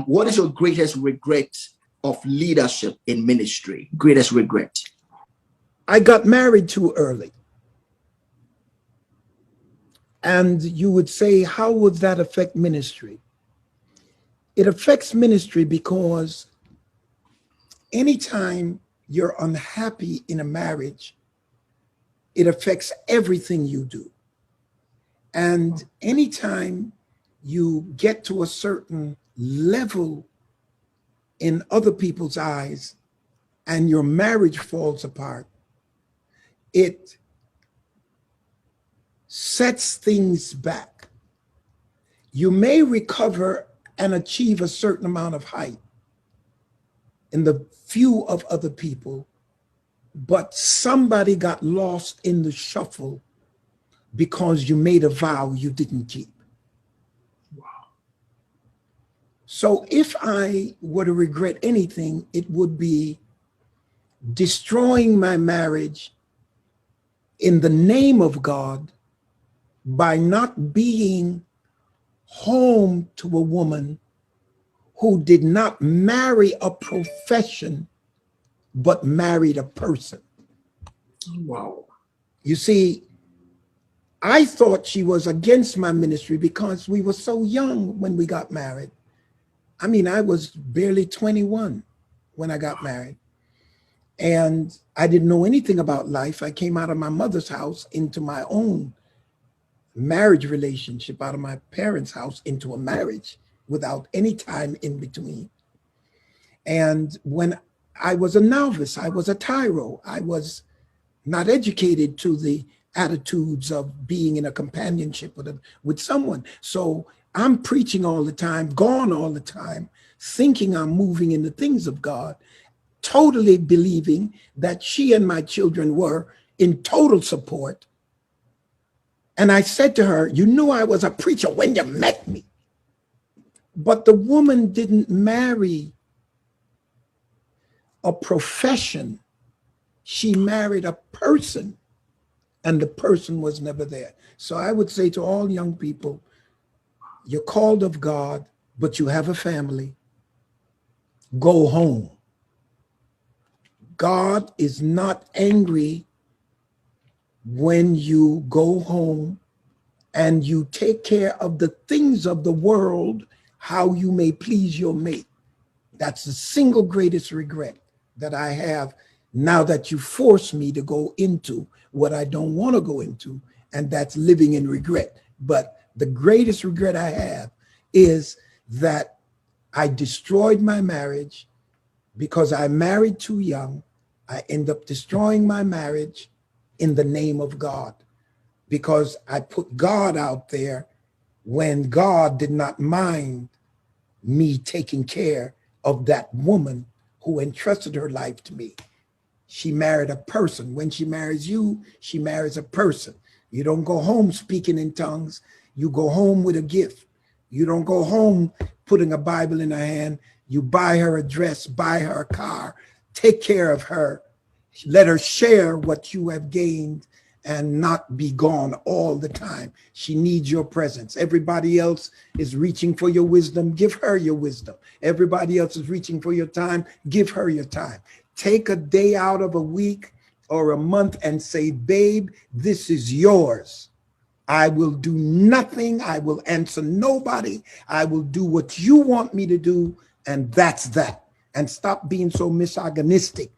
What is your greatest regret of leadership in ministry? Greatest regret? I got married too early. And you would say, how would that affect ministry? It affects ministry because anytime you're unhappy in a marriage, it affects everything you do. And anytime you get to a certain level in other people's eyes and your marriage falls apart, it sets things back. You may recover and achieve a certain amount of height in the view of other people, but somebody got lost in the shuffle because you made a vow you didn't keep. Wow. So if I were to regret anything, it would be destroying my marriage in the name of God by not being home to a woman who did not marry a profession, but married a person. Wow. You see, I thought she was against my ministry because we were so young when we got married. I mean, I was barely 21 when I got married. And I didn't know anything about life. I came out of my mother's house into my own marriage relationship, out of my parents' house into a marriage without any time in between. And when I was a novice, I was a tyro. I was not educated to the attitudes of being in a companionship with someone. So I'm preaching all the time, gone all the time, thinking I'm moving in the things of God, totally believing that she and my children were in total support. And I said to her, you knew I was a preacher when you met me. But the woman didn't marry a profession. She married a person, and the person was never there. So I would say to all young people, you're called of God, but you have a family. Go home. God is not angry when you go home and you take care of the things of the world, how you may please your mate. That's the single greatest regret that I have now that you force me to go into what I don't want to go into, and that's living in regret. But the greatest regret I have is that I destroyed my marriage because I married too young. I end up destroying my marriage in the name of God because I put God out there when God did not mind me taking care of that woman who entrusted her life to me. She married a person. When she marries you, she marries a person. You don't go home speaking in tongues. You go home with a gift. You don't go home putting a Bible in her hand. You buy her a dress, buy her a car, take care of her, let her share what you have gained and not be gone all the time. She needs your presence. Everybody else is reaching for your wisdom. Give her your wisdom. Everybody else is reaching for your time. Give her your time. Take a day out of a week or a month and say, babe, this is yours. I will do nothing. I will answer nobody. I will do what you want me to do. And that's that. And stop being so misogynistic